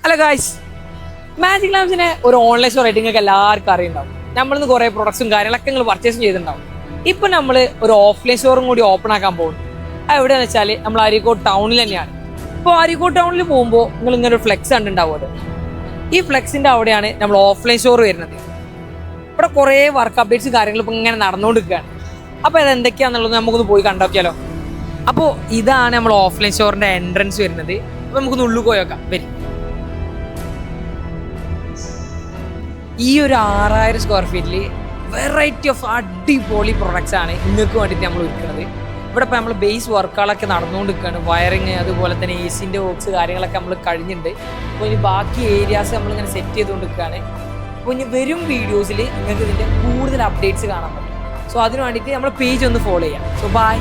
Hello guys, magic ലാംസിനെ ഒരു online store ആയിട്ട് നിങ്ങൾക്ക് എല്ലാവർക്കും അറിയുണ്ടാവും. നമ്മളിന്ന് കുറേ പ്രൊഡക്ട്സും കാര്യങ്ങളൊക്കെ നിങ്ങൾ പർച്ചേസ് ചെയ്തിട്ടുണ്ടാവും. ഇപ്പം നമ്മൾ ഒരു ഓഫ്ലൈൻ സ്റ്റോറും കൂടി ഓപ്പൺ ആക്കാൻ പോകുന്നു. അത് എവിടെയാണെന്ന് വെച്ചാൽ നമ്മൾ അരീക്കോട് ടൗണിൽ തന്നെയാണ്. ഇപ്പോൾ അരീക്കോട് ടൗണിൽ പോകുമ്പോൾ നിങ്ങൾ ഇങ്ങനെ ഒരു ഫ്ലെക്സ് കണ്ടിട്ടുണ്ടാവുമല്ലോ. ഈ ഫ്ലെക്സിൻ്റെ അവിടെയാണ് നമ്മൾ ഓഫ്ലൈൻ സ്റ്റോർ വരുന്നത്. ഇവിടെ കുറേ വർക്ക് അപ്ഡേറ്റ്സ് കാര്യങ്ങൾ ഇപ്പം ഇങ്ങനെ നടന്നുകൊണ്ടിരിക്കുകയാണ്. അപ്പോൾ അത് എന്തൊക്കെയാണെന്നുള്ളത് നമുക്കൊന്ന് പോയി കണ്ടോക്കിയാലോ. അപ്പോൾ ഇതാണ് നമ്മൾ ഓഫ്ലൈൻ സ്റ്റോറിൻ്റെ എൻട്രൻസ് വരുന്നത്. അപ്പോൾ നമുക്കൊന്ന് ഉള്ളിൽ പോയേക്കാം. വരും. ഈ ഒരു 6000 സ്ക്വയർ ഫീറ്റിൽ വെറൈറ്റി ഓഫ് അടിപൊളി പ്രൊഡക്ട്സ് ആണ് നിങ്ങൾക്ക് വേണ്ടിയിട്ട് നമ്മൾ ഒരുക്കുന്നത്. ഇവിടെ ഇപ്പോൾ നമ്മൾ ബേസ് വർക്കുകളൊക്കെ നടന്നുകൊണ്ടിരിക്കുകയാണ്. വയറിങ്, അതുപോലെ തന്നെ AC-ൻ്റെ ബോക്സ് കാര്യങ്ങളൊക്കെ നമ്മൾ കഴിഞ്ഞിട്ടുണ്ട്. അപ്പോൾ ഇനി ബാക്കി ഏരിയാസ് നമ്മളിങ്ങനെ സെറ്റ് ചെയ്തുകൊണ്ടിരിക്കുകയാണ്. അപ്പോൾ ഇനി വരും വീഡിയോസിൽ നിങ്ങൾക്ക് ഇതിൻ്റെ കൂടുതൽ അപ്ഡേറ്റ്സ് കാണാൻ പറ്റും. സോ അതിന് വേണ്ടിയിട്ട് നമ്മൾ പേജ് ഒന്ന് ഫോളോ ചെയ്യാം. So by.